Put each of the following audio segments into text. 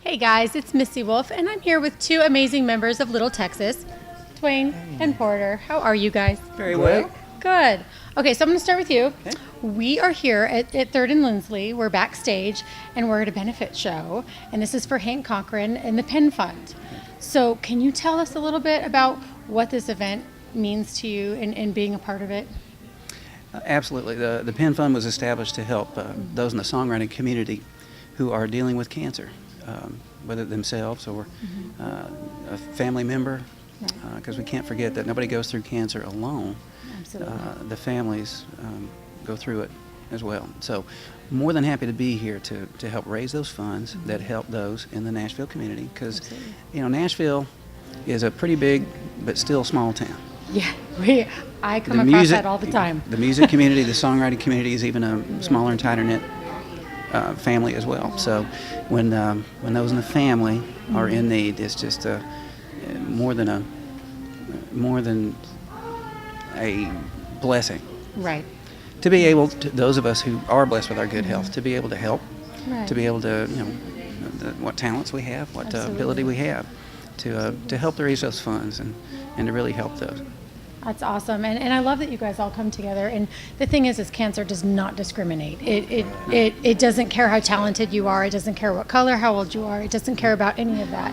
Hey guys, it's Missy Wolf, and I'm here with two amazing members of Little Texas, Dwayne and Porter. How are you guys? Very well. Good. Okay, so I'm going to start with you. Okay. We are here at 3rd and Lindsley. We're backstage, and we're at a benefit show, and this is for Hank Cochran and the Penn Fund. So can you tell us a little bit about what this event means to you and being a part of it? Absolutely. The Penn Fund was established to help those in the songwriting community who are dealing with cancer, whether themselves or a family member, because we can't forget that nobody goes through cancer alone. Absolutely. The families go through it as well. So more than happy to be here to help raise those funds that help those in the Nashville community, because Nashville is a pretty big but still small town. Yeah, I come across that all the time. The music community, the songwriting community is even a smaller and tighter knit family as well. So when those in the family are in need, it's just more than a blessing. Right. To be able to, those of us who are blessed with our good health, to be able to help, Right. to be able to, what talents we have, what ability we have, to help to raise those funds and to really help those. That's awesome, and I love that you guys all come together. And the thing is cancer does not discriminate. It doesn't care how talented you are. It doesn't care what color, how old you are. It doesn't care about any of that.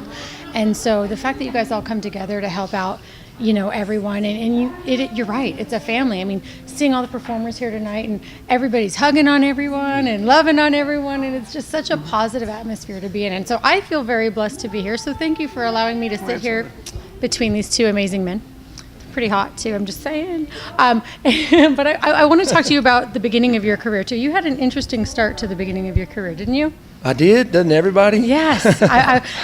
And so the fact that you guys all come together to help out, everyone, and you're right. It's a family. I mean, seeing all the performers here tonight, and everybody's hugging on everyone and loving on everyone, and it's just such a positive atmosphere to be in. And so I feel very blessed to be here. So thank you for allowing me to sit here between these two amazing men. Pretty hot too, I'm just saying. But I want to talk to you about the beginning of your career too. You had an interesting start to the beginning of your career, didn't you? I did, doesn't everybody? Yes.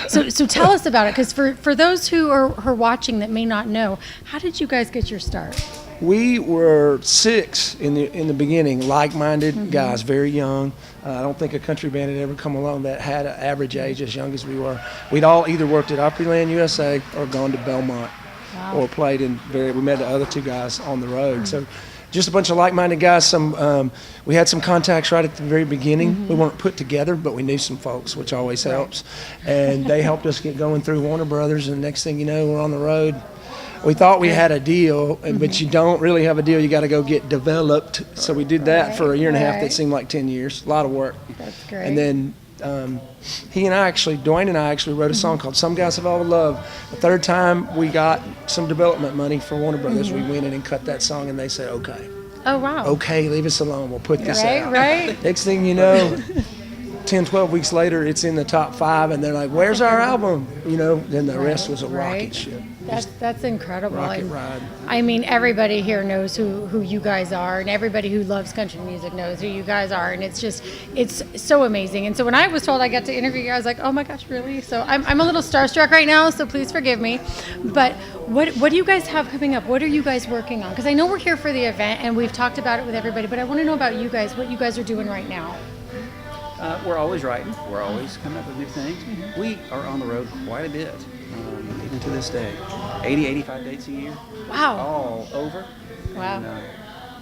So tell us about it, because for those who are watching that may not know, how did you guys get your start? We were 6 in the beginning, like-minded guys, very young. I don't think a country band had ever come along that had an average age as young as we were. We'd all either worked at Opryland USA or gone to Belmont. Wow. Or played we met the other two guys on the road. So just a bunch of like-minded guys. We had some contacts right at the very beginning. We weren't put together, but we knew some folks, which always helps. And they helped us get going through Warner Brothers, and next thing you know, we're on the road. We thought we had a deal, but you don't really have a deal. You got to go get developed. So we did that for a year and a half. That seemed like 10 years. A lot of work. That's great. And then Dwayne and I actually wrote a song called Some Guys Have All the Love. The third time we got some development money for Warner Brothers, we went in and cut that song, and they said, okay. Oh, wow. Okay, leave us alone. We'll put this out. Right. Next thing you know, 10, 12 weeks later, it's in the top 5, and they're like, where's our album? Then the rest was a rocket ship. That's incredible. Rocket ride. I mean, everybody here knows who you guys are, and everybody who loves country music knows who you guys are, and it's so amazing. And so when I was told I got to interview you, I was like, oh my gosh, really? So I'm a little starstruck right now, so please forgive me. But what do you guys have coming up? What are you guys working on? Because I know we're here for the event, and we've talked about it with everybody, but I want to know about you guys, what you guys are doing right now. We're always writing. We're always coming up with new things. We are on the road quite a bit, even to this day. 80, 85 dates a year. Wow. All over. Wow.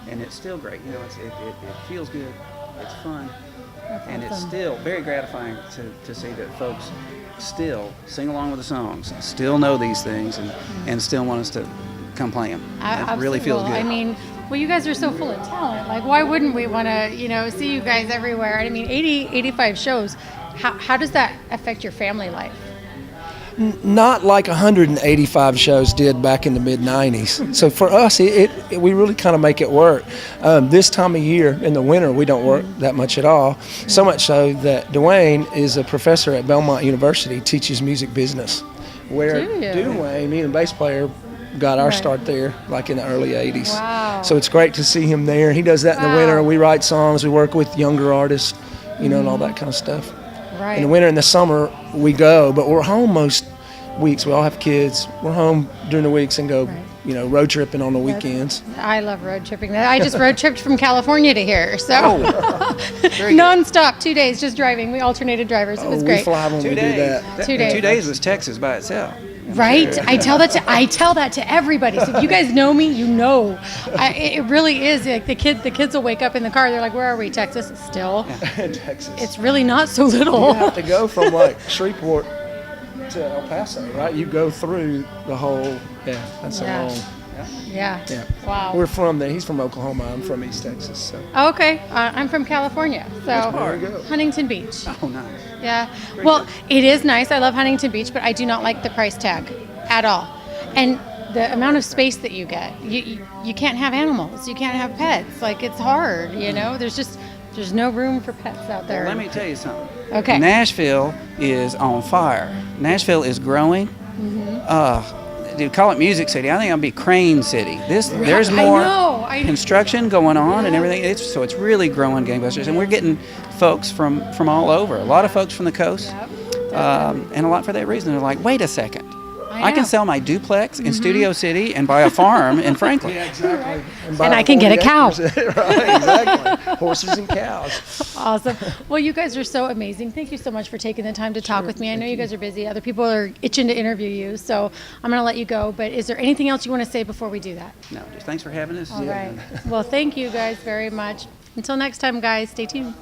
And it's still great. It feels good. It's fun. That's and it's awesome. still very gratifying to see that folks still sing along with the songs, still know these things, and still want us to come play them. It really feels good. I mean, well, you guys are so full of talent. Like, why wouldn't we want to, see you guys everywhere? I mean, 80, 85 shows. How does that affect your family life? Not like 185 shows did back in the mid-'90s. So for us, we really kind of make it work. This time of year, in the winter, we don't work that much at all. So much so that Dwayne is a professor at Belmont University, teaches music business. Where Dwayne, me and the bass player, got our start there, like in the early 80s. Wow. So it's great to see him there. He does that in the winter. We write songs. We work with younger artists, and all that kind of stuff. Right. In the winter and the summer, we go, but we're home most weeks. We all have kids. We're home during the weeks and go, road tripping on the weekends. I love road tripping. I just road tripped from California to here, so nonstop, 2 days just driving. We alternated drivers. It was great. We fly when we do that. 2 days. 2 days was Texas by itself. Right? I tell that to everybody. So if you guys know me, you know. It really is. Like the kids will wake up in the car. They're like, "Where are we? Texas?" Still. In Texas. It's really not so little. You have to go from like Shreveport to El Paso, right? You go through the whole. Yeah, that's Yeah. a long. Yeah. Yeah. Wow. We're from there. He's from Oklahoma. I'm from East Texas. So. Oh, okay. I'm from California, so There we go. Huntington Beach. Oh, nice. Yeah. Well, it is nice. I love Huntington Beach, but I do not like the price tag at all. And the amount of space that you get. You can't have animals. You can't have pets. Like, it's hard, you know? There's no room for pets out there. Let me tell you something. Okay. Nashville is on fire. Nashville is growing. Dude, call it Music City. I think it'll be Crane City. There's more I know. construction going on and everything. So it's really growing gangbusters, and we're getting folks from all over. A lot of folks from the coast, Yep. and a lot for that reason. They're like, wait a second. I I can know. sell my duplex in Studio City and buy a farm in Franklin. Yeah, exactly. And I can get a cow. Right, exactly. Horses and cows. Awesome. Well, you guys are so amazing. Thank you so much for taking the time to talk with me. I know you guys are busy. Other people are itching to interview you, so I'm going to let you go. But is there anything else you want to say before we do that? No, just thanks for having us. All right. Well, thank you guys very much. Until next time, guys, stay tuned.